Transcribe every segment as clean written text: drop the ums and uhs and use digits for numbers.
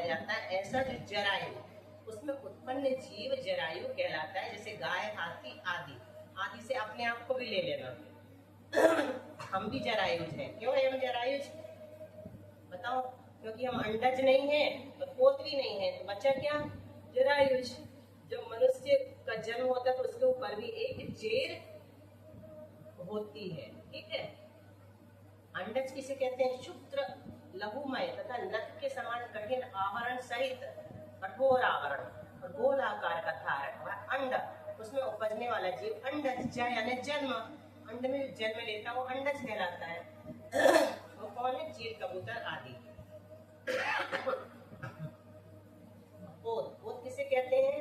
जाता है, ऐसा जो जरायु उसमें उत्पन्न जीव जरायु कहलाता है। जैसे गाय, हाथी आदि। आदि से अपने आप को भी ले लेना। हम भी जरायुज हैं। क्यों है हम जरायुज? बताओ। क्योंकि हम अंडज नहीं है और पोत भी नहीं है, तो बच्चा क्या? जरायुज। जब मनुष्य का जन्म होता है तो उसके ऊपर भी एक जेर होती है। ठीक है। अंडज किसे कहते हैं? शुक्र लघुमय तथा नख के समान कठिन आवरण सहित कठोर आवरण और गोल आकार का धारक हुआ अंड। उसमें उपजने वाला जीव अंडज यानी जन्म। अंड में जो जन्म लेता है वो अंडज कहलाता है। वो कौन है? चील, कबूतर आदि। पोत, पोत किसे कहते हैं?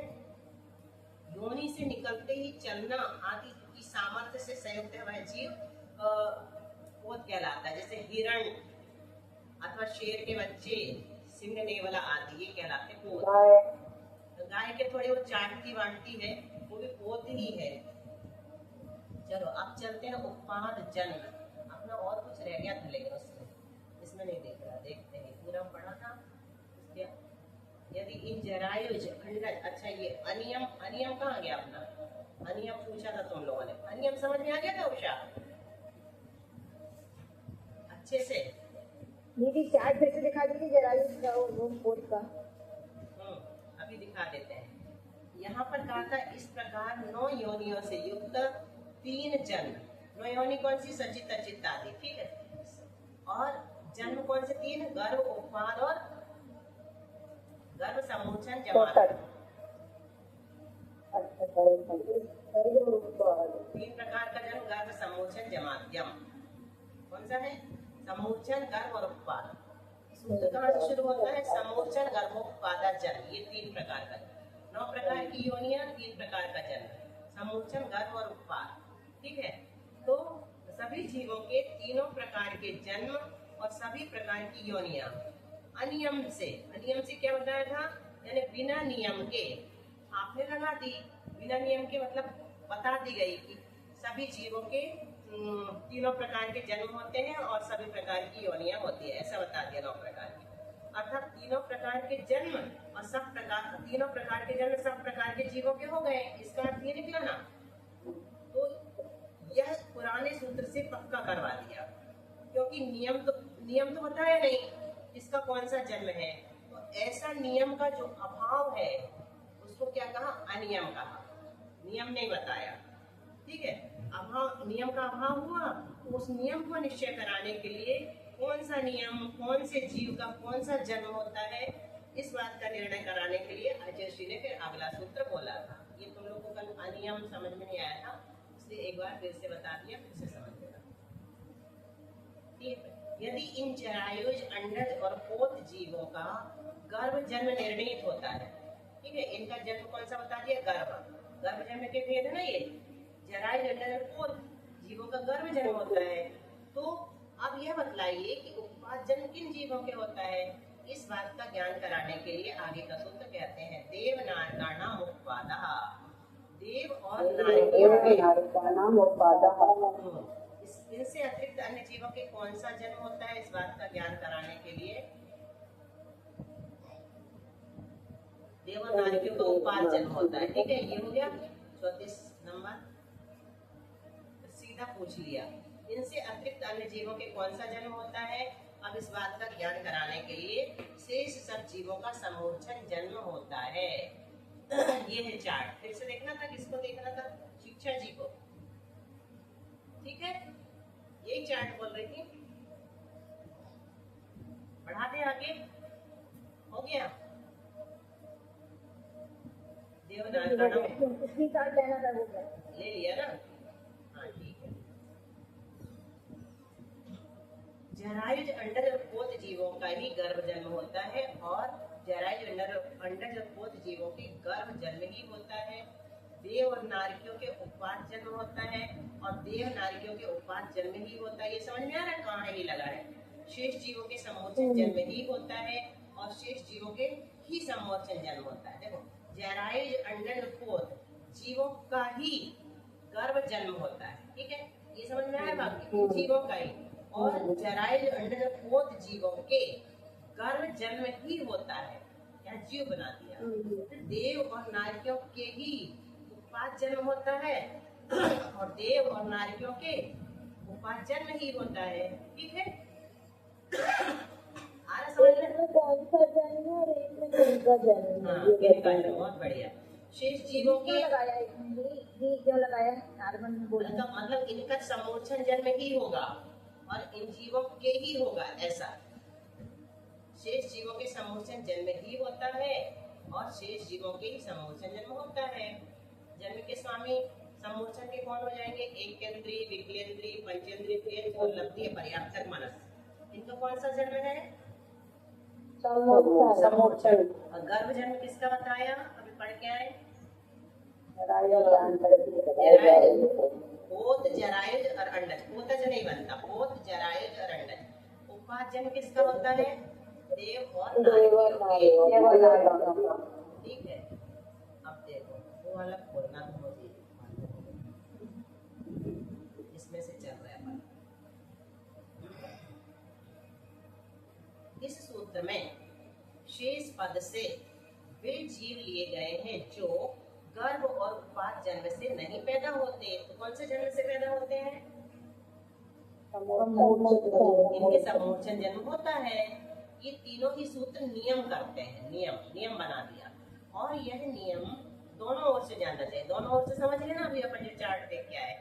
योनि से निकलते ही चलना आदि की सामर्थ्य से संयुक्त वह जीव पोत कहलाता है। जैसे हिरण अथवा शेर के बच्चे, सिंह, नेवला आदि, ये कहलाते हैं पोत। गाय के थोड़ी वो चाटती वाटती है, वो भी पोत ही है। चलो अब चलते हैं उत्पाद जन्म। अपना और कुछ रह गया था लेकिन इसमें नहीं देख रहा, देखते हैं। पूरा पढ़ा था। यदि इन जरायुज अंडज, अच्छा ये अनियम, अनियम कहाँ गया अपना? अनियम पूछा था तुम लोगों ने। अनियम समझ में आ गया था उषा? अच्छे से दीदी चार्ट फिर से दिखा दीजिए जरायुज का वो पोत का। अभी दिखा देते हैं। यहाँ पर कहा था इस प्रकार 9 योनियों से युक्त 3 जन्म। 9 योनि कौन सी? सचित, अचित आदि। ठीक है। और जन्म कौन से 3? गर्भ, उत्पाद और गर्भ, समोचन, जमात। 3 प्रकार का जन्म, गर्भ, समोचन, जमात। जम कौन सा है? समोचन, गर्भ और उत्पाद। सूत्र कहाँ से शुरू होता है? समोचन, गर्भोत्पाद, जन्म। ये 3 प्रकार का। 9 प्रकार की योनियां, 3 प्रकार का जन्म, समोचन, गर्भ और उत्पाद। ठीक है। तो सभी जीवों के तीनों प्रकार के जन्म और सभी प्रकार की योनियां अनियम से, अनियम से क्या बताया था? यानी बिना नियम के। आपने लगा दी बिना नियम के, मतलब बता दी गई कि सभी जीवों के तीनों प्रकार के जन्म होते हैं और सभी प्रकार की योनियां होती है, ऐसा बता दिया। 9 प्रकार की, अर्थात तीनों प्रकार के जन्म और सब प्रकार, तीनों प्रकार के जन्म सब प्रकार के जीवों के हो गए। इसका अर्थ ये निकला ना। तो यह पुराने सूत्र से पक्का करवा दिया, क्योंकि नियम तो बताया नहीं इसका कौन सा जन्म है। तो ऐसा नियम का जो अभाव है उसको क्या कहा? अनियम कहा। नियम नहीं बताया। ठीक है। अभाव, नियम का अभाव हुआ, तो उस नियम को निश्चय कराने के लिए कौन सा नियम, कौन से जीव का कौन सा जन्म होता है, इस बात का निर्णय कराने के लिए आचार्य ने फिर अगला सूत्र बोला था। ये तुम लोग को कल अनियम समझ में नहीं आया था, इसलिए एक बार फिर से बता दिया, फिर से समझ लेना। ठीक है। यदि इन जरायुज, अंडज और पोत जीवों का गर्भ जन्म निर्णीत होता है। ठीक है। इनका जन्म कौन सा बता दिया? गर्भ। गर्भ जन्म के भेद है ना ये। जरायुज, अंडज और पोत जीवों का गर्भ जन्म होता है। तो अब यह बतलाइए कि उत्पाद जन्म किन जीवों के होता है। इस बात का ज्ञान कराने के लिए आगे का सूत्र कहते हैं देव नारकाणाम उत्पादः। देव और नारियों के इनसे अतिरिक्त अन्य जीवों के कौन सा जन्म होता है, इस बात का ज्ञान कराने के लिए देव और नारियों का उत्पाद जन्म होता है। ठीक है। ये हो गया 34 नंबर, सीधा पूछ लिया। इनसे अतिरिक्त अन्य जीवों के कौन सा जन्म होता है, अब इस बात का ज्ञान कराने के लिए शेष सब जीवों का समोचन जन्म होता है। ये है चार्ट। फिर से देखना था, किसको देखना था? शिक्षा जी को। ठीक है। यही चार्ट बोल रही थी। बढ़ा दे आगे। हो गया? स्क्रीनशॉट लेना था, वो ले लिया ना? हाँ ठीक है। जरायुज, अंडज और पोत जीवों का ही गर्भ जन्म होता है और जरायुज, अंडज और पोत जीवों के गर्भ जन्म ही होता है। देव और नारियों के उत्पाद जन्म होता है और देव नारियों के उत्पाद जन्म ही होता है। ये समझ में आ रहा है कहाँ ही लगा है? शेष जीवों के समोचन जन्म ही होता है और शेष जीवों के ही समोचन जन्म होता है। देखो, जरायुज, अंडज और पोत जीवों का ही गर्भ जन्म होता है। ठीक है। ये समझ में आया? बाकी जीवों का ही, और जरायुज, अंडज और पोत जीवों के गर्भ जन्म ही होता है। यहाँ जीव बना दिया। फिर देव और नारियों के ही उत्पाद जन्म होता है और देव और नारियों के उत्पाद जन्म ही होता है। ठीक है, आ रहा समझ में? में कौन सा जन्म है और एक में कौन सा जन्म है? हाँ, इनका जन्म बहुत बढ़िया। शेष जीवों क्यों की लगाया इसमें ही क्यों लगाया? नार्मल में बोल तो मतलब इनका समोचन जन्म ही होगा और इन जीवों के ही होगा, ऐसा। शेष जीवों के समोचन जन्म ही होता है और शेष जीवों के ही समोचन जन्म होता है। जन्म के स्वामी समोचन के कौन हो जाएंगे? एक केंद्रीय, विकलेंद्रीय, पंचेंद्रीय, क्रियज और लब्धीय पर्याप्तक मनस। इनका कौन सा जन्म है? समोचन। और गर्भ जन्म किसका बताया? अभी पढ़ के आए। पोत, जरायुज और अंडज। पोतज नहीं बनता, पोत, जरायुज और अंडज। उपाद जन्म किसका होता है? देव और नारियों के। ठीक है, अब देखो वो वाला खोलना तो मुझे, इसमें से चल रहा है अपन। इस सूत्र में शेष पद से वे जीव लिए गए हैं जो गर्भ और उत्पाद जन्म से नहीं पैदा होते। तो कौन से जन्म से पैदा होते हैं? इनके समोचन जन्म होता है। ये तीनों ही सूत्र नियम करते हैं, नियम बना दिया। और यह नियम दोनों ओर से जानना चाहिए। दोनों ओर से समझ लेना। अभी अपन जो चार्ट देख के आए,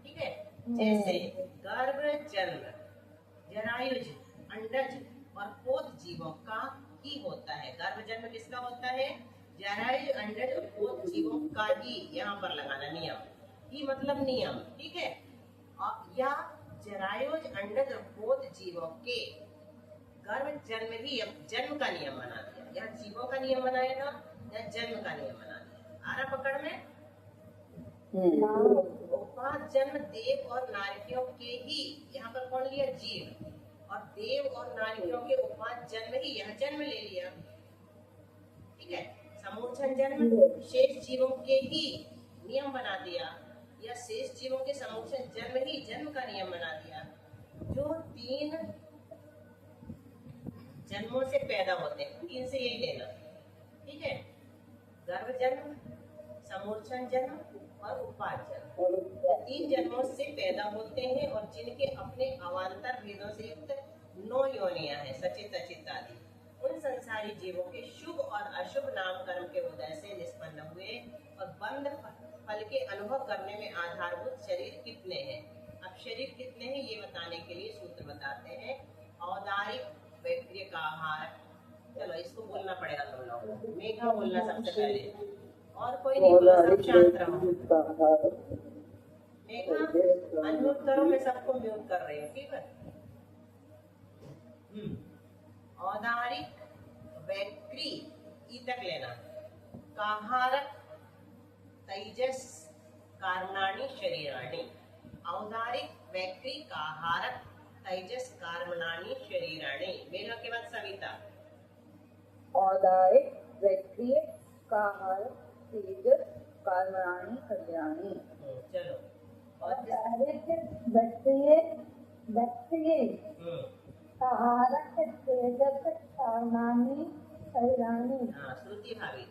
ठीक है। जैसे गर्भ जन्म, जरायुज, अंडज और पोत जीवों का ही होता है। गर्भ जन्म किसका होता है? जरायुज, अंडज और पोत जीवों का ही। यहाँ पर लगाना नियम ही, मतलब नियम, ठीक है। और या जरायुज, अंडज और पोत जीवों के गर्भ जन्म ही, अब जन्म का नियम बना दिया। यहाँ जीवों का नियम बनाया था, यहाँ जन्म का नियम बना दिया। आ रहा पकड़ में? उपाद जन्म देव और नारियों के ही। यहाँ पर कौन लिया? जीव। और देव और नारियों के उपाद जन्म ही, यह जन्म ले लिया। ठीक है, समोचन जन्म शेष जीवों के ही नियम बना दिया, या शेष जीवों के समोचन जन्म ही जन्म का नियम बना दिया। जो तीन जन्मों से पैदा होते हैं, तीन से यही लेना, ठीक है। गर्भ जन्म, समोचन जन्म और उत्पाद जन्म। तीन जन्मों से पैदा होते हैं और जिनके अपने अवान्तर भेदों से युक्त 9 योनियां हैं, सचित, अचित आदि। उन संसारी जीवों के शुभ और अशुभ नामकर्म के उदय से निष्पन्न हुए और बंध फल के अनुभव करने में आधारभूत शरीर कितने हैं। अब शरीर कितने हैं ये बताने के लिए सूत्र बताते हैं। औदारिक, वैक्रिय का आहार। चलो इसको बोलना पड़ेगा तुम लोगों को। मेघा बोलना सबसे पहले, और कोई नहीं बोला, सब शांत रहो। मेघा अनम्यूट करो, मैं सबको म्यूट कर रही हूँ, ठीक है। औदारिक, वैक्री, ई तक लेना, काहारक, तेजस, कार्मणानि, शरीराणि। औदारिक, वैक्री, काहारक, तेजस, कार्मणानि, शरीराणि। मेघा के बाद सविता। औदारिक, वैक्रिय, काहारक, तेजस, कार्मणानि, शरीराणि। चलो, और औदारिक, वैक्रिय, काहारक, तेजस, कार्मणानि, शरीराणि। हाँ, श्रुति भाभी,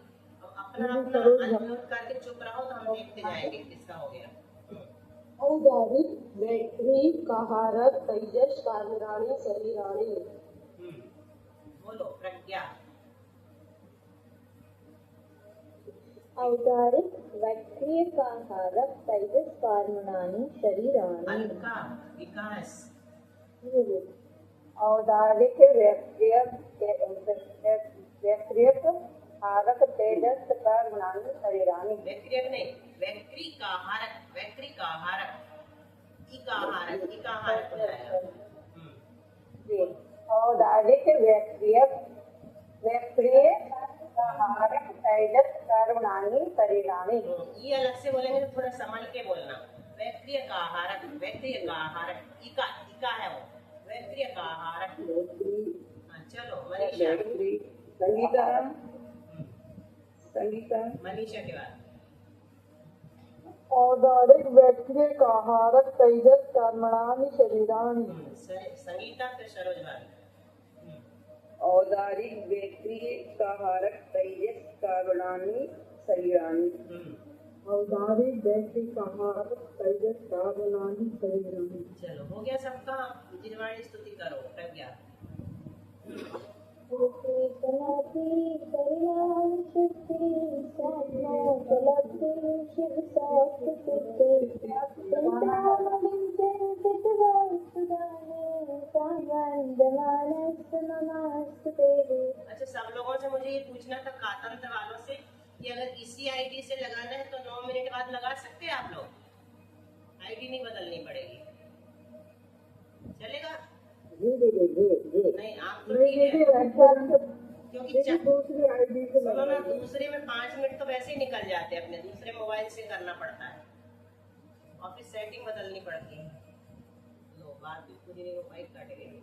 अब अपना अनम्यूट करके चुप रहो तो हम देखते जाएंगे किसका हो गया। औदारिक, वैक्री, काहारक, तेजस, कार्मणानि, शरीराणि। बोलो प्रज्ञा। औदारिक, वैक्रिय, काहारक, तेजस, कार्मणानि, शरीराणि। अलका, विकास। औदारिक, वैक्रिय, काहारक, तेजस, कार्मणानि, शरीराणि। वैक्रियक नहीं, वैक्री काहारक, वैक्री काहारक, इकाहारक, इकाहारक हो जाएगा। औदारिक, वैक्रिय, काहारक, तेजस, कार्मणानि, शरीराणि। ये अलग से बोलेंगे तो थोड़ा संभल के बोलना। वैक्रिय काहारक, वैक्रिय काहारक, इका, इका है वो, वैक्रिय काहारक। चलो मनीषा। मनीषा के बाद औदारिक, वैक्रिय, काहारक, तेजस, कार्मणानि, शरीराणि। संगीता, फिर सरोज भाभी। औदारिक व्यक्ति काहारक तेजस कार्बनानि शरीराणि। औदारिक व्यक्ति काहारक तेजस कार्बनानि शरीराणि। चलो हो गया सबका। जिनवाणी स्तुति करो प्रज्ञा। अच्छा, सब लोगों से मुझे ये पूछना था कातंत्र वालों से कि अगर इसी आईडी से लगाना है तो 9 मिनट बाद लगा सकते हैं आप लोग? आईडी नहीं बदलनी पड़ेगी, चलेगा? नहीं, आप तो ठीक है, क्योंकि दूसरी आईडी से सुनो ना, दूसरे में 5 मिनट तो वैसे ही निकल जाते हैं, अपने दूसरे मोबाइल से करना पड़ता है, ऑफिस सेटिंग बदलनी पड़ती है। लो, बात भी पूरी नहीं हो पाई, कट गई।